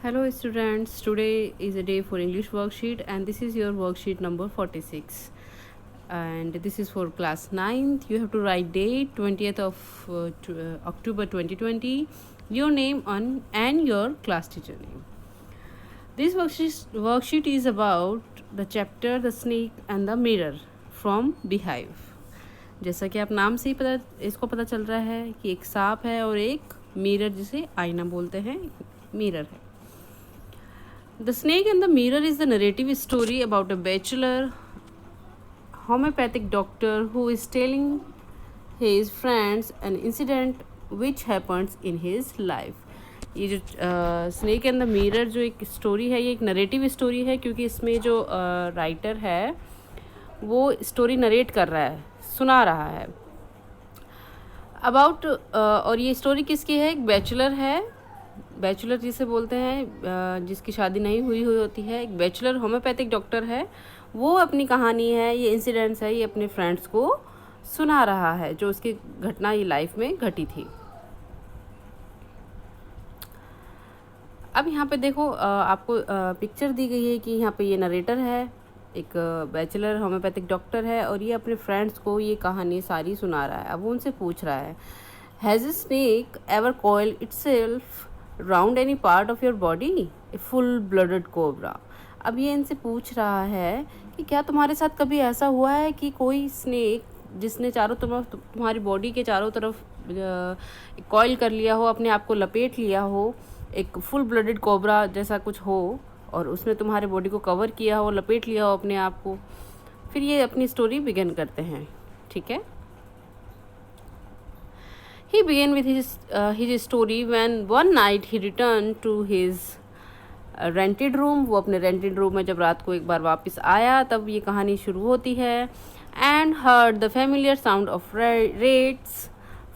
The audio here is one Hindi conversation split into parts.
Hello students, today is a day for English worksheet and this is your worksheet number 46 and this is for class 9th. You have to write date 20th of October 2020, your name on and your class teacher name. This worksheet is about the chapter The Snake and the Mirror from Beehive. जैसा कि आप नाम से ही इसको पता चल रहा है कि एक सांप है और एक मिरर जिसे आईना बोलते हैं, मिरर है. The Snake and the Mirror is the narrative story about a bachelor homeopathic doctor who is telling his friends an incident which happens in his life. ये जो स्नेक एंड द मिरर जो एक स्टोरी है, ये एक नरेटिव स्टोरी है क्योंकि इसमें जो राइटर है वो स्टोरी नरेट कर रहा है, सुना रहा है अबाउट. और ये स्टोरी किसकी है? एक बैचलर है, बैचलर जिसे बोलते हैं जिसकी शादी नहीं हुई होती है. एक बैचलर होम्योपैथिक डॉक्टर है, वो अपनी कहानी है, ये इंसिडेंट्स है, ये अपने फ्रेंड्स को सुना रहा है जो उसकी घटना ये लाइफ में घटी थी. अब यहाँ पे देखो आपको पिक्चर दी गई है कि यहाँ पे ये नरेटर है, एक बैचलर होम्योपैथिक डॉक्टर है और ये अपने फ्रेंड्स को ये कहानी सारी सुना रहा है. अब वो उनसे पूछ रहा है, has a snake ever coiled itself round any part of your body a full blooded cobra. अब ये इनसे पूछ रहा है कि क्या तुम्हारे साथ कभी ऐसा हुआ है कि कोई स्नेक जिसने चारों तरफ तुम्हारी बॉडी के चारों तरफ कॉइल कर लिया हो, अपने आप को लपेट लिया हो, एक फुल ब्लडेड कोबरा जैसा कुछ हो और उसने तुम्हारे बॉडी को कवर किया हो, लपेट लिया हो अपने आप को. फिर ये अपनी स्टोरी बिगिन करते हैं. ठीक है. He began with his story when one night he returned to his rented room. वो अपने rented room में जब रात को एक बार वापस आया तब ये कहानी शुरू होती है. And heard the familiar sound of rats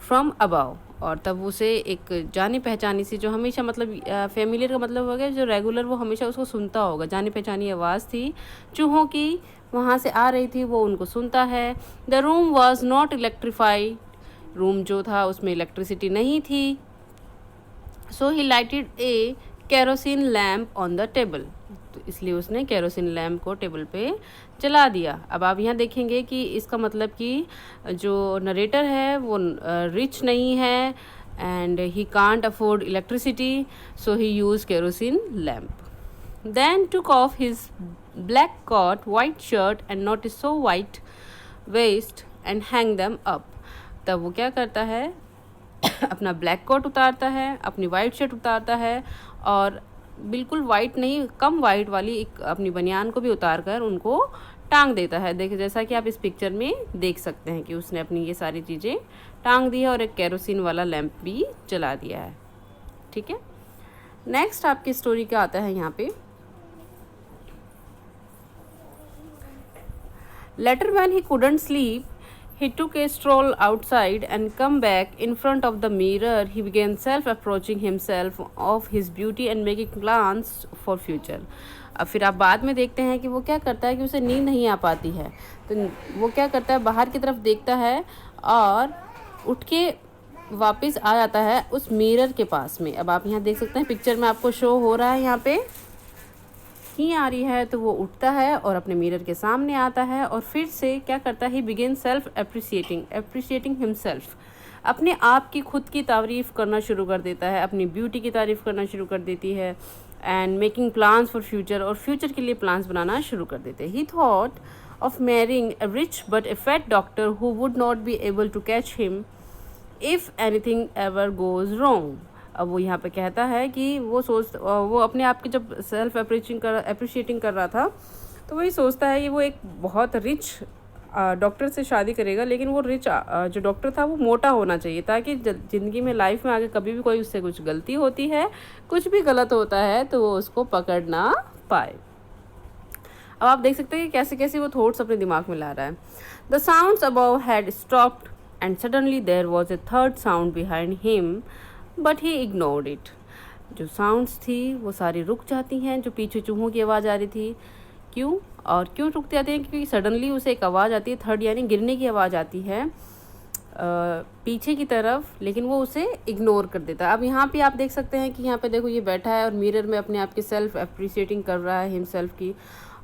from above. और तब उसे एक जानी पहचानी सी, जो हमेशा मतलब फेमिलियर का मतलब हो गया जो रेगुलर, वो हमेशा उसको सुनता होगा, जानी पहचानी आवाज़ थी चूहों की वहाँ से आ रही थी, वो उनको सुनता है. The room was not electrified. Room जो था उसमें इलेक्ट्रिसिटी नहीं थी. So he lighted a kerosene lamp on the table. तो इसलिए उसने केरोसिन लैम्प को टेबल पे जला दिया. अब आप यहाँ देखेंगे कि इसका मतलब कि जो नरेटर है वो रिच नहीं है and he can't afford electricity, so he use kerosene lamp. Then took off his black coat white shirt and not so white vest and hang them up. तब वो क्या करता है, अपना ब्लैक कोट उतारता है, अपनी वाइट शर्ट उतारता है और बिल्कुल वाइट नहीं, कम वाइट वाली एक अपनी बनियान को भी उतार कर उनको टांग देता है. देखिए जैसा कि आप इस पिक्चर में देख सकते हैं कि उसने अपनी ये सारी चीज़ें टांग दी है और एक केरोसिन वाला लैंप भी जला दिया है. ठीक है. नेक्स्ट आपकी स्टोरी क्या आता है यहाँ पे. Letter when he couldn't sleep, he took a stroll outside and come back in front of the mirror. He began self-approaching himself of his beauty and making plans for future. अब फिर आप बाद में देखते हैं कि वो क्या करता है कि उसे नींद नहीं आ पाती है, तो वो क्या करता है, बाहर की तरफ देखता है और उठ के वापस आ जाता है उस मिरर के पास में. अब आप यहाँ देख सकते हैं पिक्चर में आपको शो हो रहा है, यहाँ पे ही आ रही है, तो वो उठता है और अपने मिरर के सामने आता है और फिर से क्या करता है, बिगिन सेल्फ अप्रिशिएटिंग हिमसेल्फ. अपने आप की खुद की तारीफ़ करना शुरू कर देता है, अपनी ब्यूटी की तारीफ़ करना शुरू कर देती है. And making plans for future, और फ्यूचर के लिए प्लान्स बनाना शुरू कर देते हैं. He thought of marrying a rich but a fat doctor who would not be able to catch him if anything ever goes wrong. अब वो यहाँ पे कहता है कि वो अपने आप की जब सेल्फ अप्रिशिएटिंग कर रहा था तो वही सोचता है कि वो एक बहुत रिच डॉक्टर से शादी करेगा, लेकिन वो रिच जो डॉक्टर था वो मोटा होना चाहिए ताकि ज़िंदगी में लाइफ में आगे कभी भी कोई उससे कुछ गलती होती है, कुछ भी गलत होता है तो वो उसको पकड़ ना पाए. अब आप देख सकते हैं कि कैसे कैसे वो थॉट्स अपने दिमाग में ला रहा है. The sounds above had stopped and suddenly there was a third sound behind him but he ignored it. जो साउंड्स थी वो सारी रुक जाती हैं, जो पीछे चूहों की आवाज़ आ रही थी. क्यों रुक जाती हैं? क्योंकि सडनली उसे एक आवाज़ आती है, थर्ड यानी गिरने की आवाज़ आती है पीछे की तरफ, लेकिन वो उसे इग्नोर कर देता है। अब यहाँ पे आप देख सकते हैं कि यहाँ पे देखो ये बैठा है और मिरर में अपने आप की सेल्फ अप्रिशिएटिंग कर रहा है हिमसेल्फ की,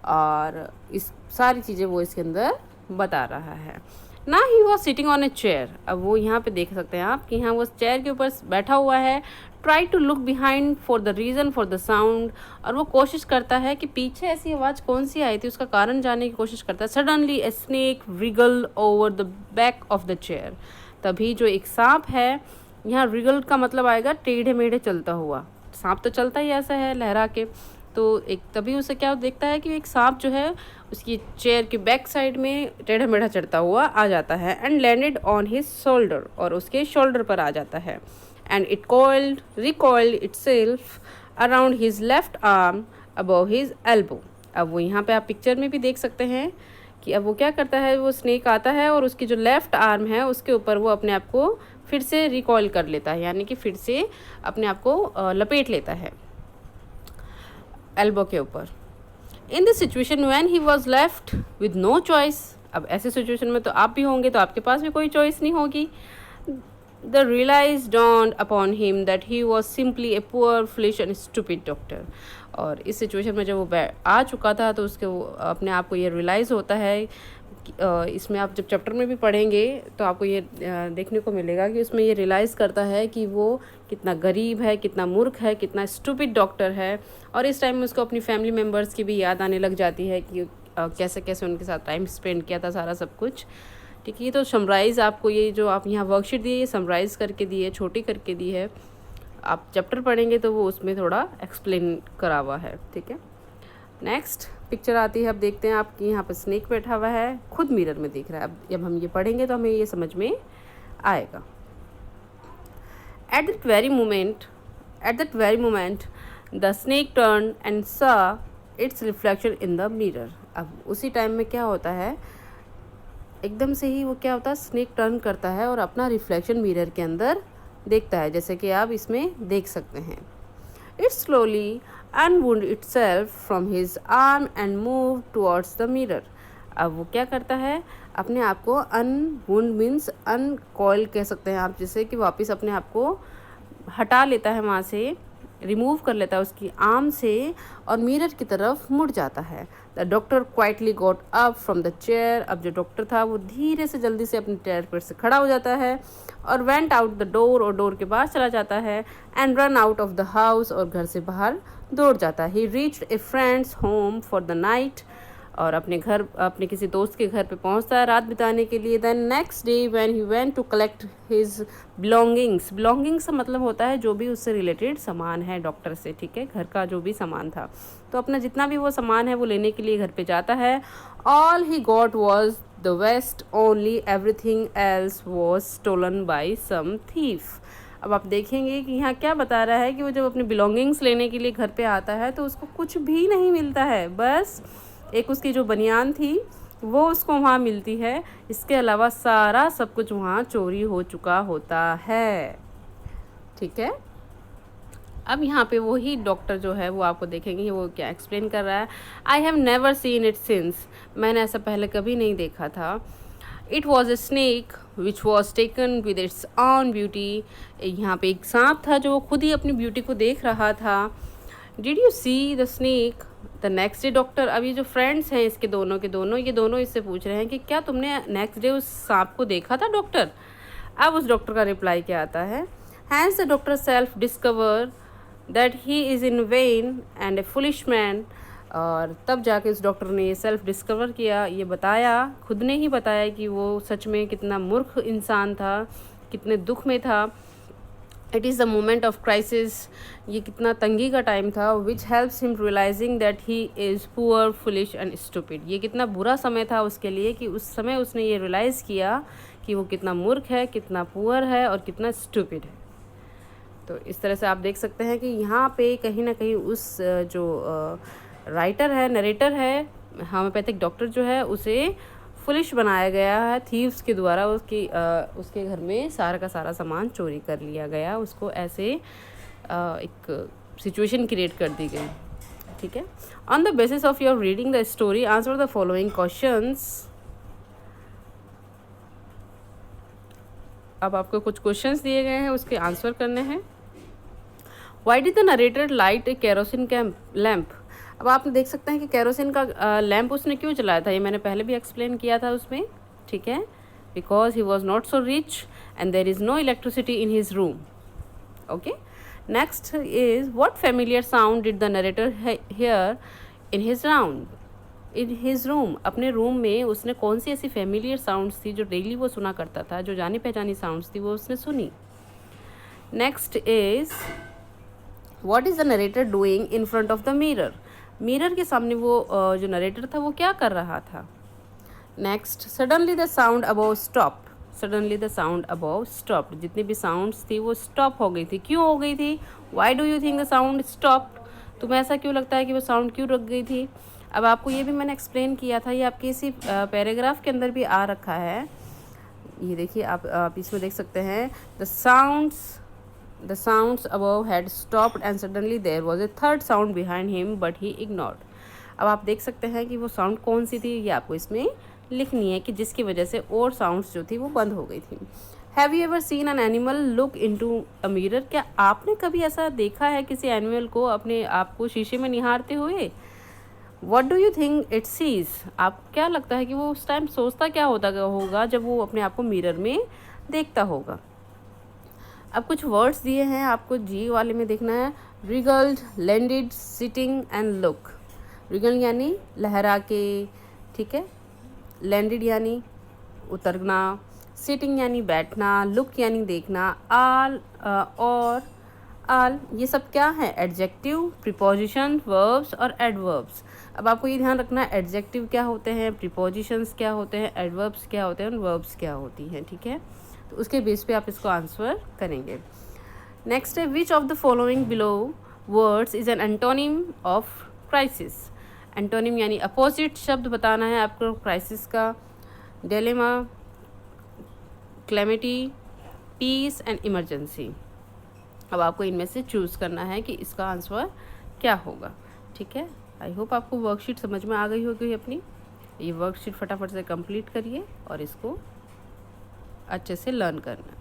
और इस सारी चीज़ें वो इसके अंदर बता रहा है ना। He was sitting on a chair. अब वो यहाँ पे देख सकते हैं आप कि यहाँ वो चेयर के ऊपर बैठा हुआ है। Try to look behind for the reason for the sound, और वो कोशिश करता है कि पीछे ऐसी आवाज़ कौन सी आई थी उसका कारण जानने की कोशिश करता है। Suddenly a snake Regal over the back of the chair. तभी जो एक सांप है, यहाँ रिगल का मतलब आएगा टेढ़े मेढ़े चलता हुआ। सांप तो चलता ही ऐसा है लहरा के, तो एक तभी उसे क्या देखता है कि एक सांप जो है उसकी चेयर की बैक साइड में टेढ़ा मेढ़ा चढ़ता हुआ आ जाता है। And landed on his shoulder, और उसके शोल्डर पर आ जाता है। And it recoiled itself around his left arm above his elbow. अब वो यहाँ पे आप पिक्चर में भी देख सकते हैं कि अब वो क्या करता है, वो स्नेक आता है और उसकी जो लेफ्ट आर्म है उसके ऊपर वो अपने आप को फिर से रिकॉइल कर लेता है, यानी कि फिर से अपने आप को लपेट लेता है एल्बो के ऊपर। In this situation when he was left with no choice. अब ऐसे सिचुएशन में तो आप भी होंगे, तो आपके पास भी कोई चॉइस नहीं होगी। The realise dawned upon him that he was simply a poor foolish and stupid doctor. और इस सिचुएशन में जब वो आ चुका था तो उसके अपने आप को ये रियलाइज़ होता है। इसमें आप जब चैप्टर में भी पढ़ेंगे तो आपको ये देखने को मिलेगा कि उसमें ये रियलाइज़ करता है कि वो कितना गरीब है, कितना मूर्ख है, कितना स्टूपिड डॉक्टर है। और इस टाइम में उसको अपनी फैमिली मेम्बर्स की भी याद आने लग जाती है कि कैसे कैसे उनके साथ टाइम स्पेंड किया था, सारा सब कुछ। ठीक है, ये तो समराइज़ आपको ये जो आप यहाँ वर्कशीट दी है ये समराइज़ करके दी है, छोटी करके दी है। आप चैप्टर पढ़ेंगे तो वो उसमें थोड़ा एक्सप्लेन करा हुआ है। ठीक है, नेक्स्ट पिक्चर आती है। अब देखते हैं आपकी यहाँ पर स्नेक बैठा हुआ है, खुद मिरर में दिख रहा है। अब जब हम ये पढ़ेंगे तो हमें ये समझ में आएगा। At that very moment the snake turn and saw it's reflection in the mirror. अब उसी टाइम में क्या होता है, एकदम से ही वो क्या होता है, स्नेक टर्न करता है और अपना रिफ्लेक्शन मिरर के अंदर देखता है, जैसे कि आप इसमें देख सकते हैं। It slowly unwound itself from his arm and moved towards the mirror। अब वो क्या करता है, अपने आप को unwound मीन्स uncoil कह सकते हैं आप, जैसे कि वापस अपने आप को हटा लेता है, वहाँ से रिमूव कर लेता है उसकी आर्म से और मिरर की तरफ मुड़ जाता है। The doctor quietly got up from the chair. अब जो डॉक्टर था वो धीरे से जल्दी से अपने चेयर पर से खड़ा हो जाता है और वेंट आउट द डोर, और डोर के बाहर चला जाता है। And run out of the house, और घर से बाहर दौड़ जाता है। ही reached A friends home for the night, और अपने किसी दोस्त के घर पे पहुंचता है रात बिताने के लिए। Then next day when he went to collect his belongings. Belongings का मतलब होता है जो भी उससे रिलेटेड सामान है डॉक्टर से, ठीक है, घर का जो भी सामान था, तो अपना जितना भी वो सामान है वो लेने के लिए घर पे जाता है। All he got was the vest only, everything else was stolen by some thief. अब आप देखेंगे कि यहाँ क्या बता रहा है कि वो जब अपनी बिलोंगिंग्स लेने के लिए घर पे आता है तो उसको कुछ भी नहीं मिलता है, बस एक उसकी जो बनियान थी वो उसको वहाँ मिलती है। इसके अलावा सारा सब कुछ वहाँ चोरी हो चुका होता है। ठीक है, अब यहाँ पे वही डॉक्टर जो है वो आपको देखेंगे वो क्या एक्सप्लेन कर रहा है। I have never seen it since, मैंने ऐसा पहले कभी नहीं देखा था। It was a snake which was taken with its on beauty. यहाँ पे एक सांप था जो वो खुद ही अपनी ब्यूटी को देख रहा था। Did you see the snake the next day doctor. अब ये जो फ्रेंड्स हैं इसके दोनों के दोनों, ये दोनों इससे पूछ रहे हैं कि क्या तुमने नेक्स्ट डे उस सांप को देखा था डॉक्टर। अब उस डॉक्टर का रिप्लाई क्या आता है, hence the doctor self discover that he is in vain and a foolish man. और तब जाके उस डॉक्टर ने ये सेल्फ डिस्कवर किया, ये बताया, खुद ने ही बताया कि वो सच में कितना मूर्ख इंसान था, कितने दुख में था। It is the moment of crisis, ये कितना तंगी का टाइम था। Which helps him realising that he is poor foolish and stupid. ये कितना बुरा समय था उसके लिए कि उस समय उसने ये रियलाइज़ किया कि वो कितना मूर्ख है, कितना पुअर है और कितना स्टूपिड है। तो इस तरह से आप देख सकते हैं कि यहाँ पे कहीं ना कहीं उस जो राइटर है, नरेटर है, होम्योपैथिक डॉक्टर जो है, उसे फुलिश बनाया गया है थीव्स के द्वारा। उसके घर में सारा का सारा सामान चोरी कर लिया गया, उसको ऐसे एक सिचुएशन क्रिएट कर दी गई। ठीक है, on the basis of your reading the story answer the following questions. अब आपको कुछ क्वेश्चंस दिए गए हैं, उसके आंसर करने हैं। Why did the narrator light A kerosene lamp? अब आप देख सकते हैं कि केरोसिन का लैम्प उसने क्यों चलाया था, ये मैंने पहले भी एक्सप्लेन किया था उसमें, ठीक है। Because he was not so rich and there is no electricity in his room. Okay, next is what familiar sound did the narrator hear in his room? अपने रूम में उसने कौन सी ऐसी फेमिलियर साउंड्स थी जो डेली वो सुना करता था, जो जानी पहचानी साउंड्स थी वो उसने सुनी। Next is what is the narrator doing in front of the mirror? Mirror के सामने वो जो नरेटर था वो क्या कर रहा था। Next, suddenly the sound above stop. Suddenly the sound above stop, जितनी भी साउंड्स थी वो स्टॉप हो गई थी। क्यों हो गई थी? Why do you think the sound stop? तुम्हें ऐसा क्यों लगता है कि वो साउंड क्यों रुक गई थी? अब आपको ये भी मैंने एक्सप्लेन किया था, ये आपके इसी पैराग्राफ के अंदर भी आ रखा है। ये देखिए, आप इसमें देख सकते हैं, the sounds above had stopped and suddenly there was a third sound behind him but he ignored। अब आप देख सकते हैं कि वो साउंड कौन सी थी, ये आपको इसमें लिखनी है कि जिसकी वजह से और साउंड्स जो थी वो बंद हो गई थी। Have you ever seen an animal look into a mirror? क्या आपने कभी ऐसा देखा है किसी एनिमल को अपने आप को शीशे में निहारते हुए? What do you think it sees? आप क्या लगता है कि वो उस टाइम सोचता क्या होगा जब वो अपने आप को मिरर में देखता होगा। अब कुछ वर्ड्स दिए हैं, आपको जी वाले में देखना है। रिगल्ड, landed, sitting and look. Regal यानी लहरा के, ठीक है। लैंडेड यानी उतरना, सिटिंग यानी बैठना, लुक यानी देखना, आल और आल ये सब क्या है? एडजेक्टिव, प्रीपोजिशन, वर्ब्स और एडवर्ब्स। अब आपको ये ध्यान रखना है एडजेक्टिव क्या होते हैं, प्रीपोजिशंस क्या होते हैं, एडवर्ब्स क्या होते हैं और वर्ब्स क्या होती हैं, ठीक है। तो उसके बेस पे आप इसको आंसर करेंगे। नेक्स्ट है, which of the following below words is an antonym of crisis? Antonym यानी अपोजिट शब्द बताना है आपको क्राइसिस का। Dilemma, calamity, peace and emergency. अब आपको इनमें से चूज़ करना है कि इसका आंसर क्या होगा, ठीक है। आई होप आपको वर्कशीट समझ में आ गई होगी अपनी। ये वर्कशीट फटाफट से कंप्लीट करिए और इसको अच्छे से लर्न करना।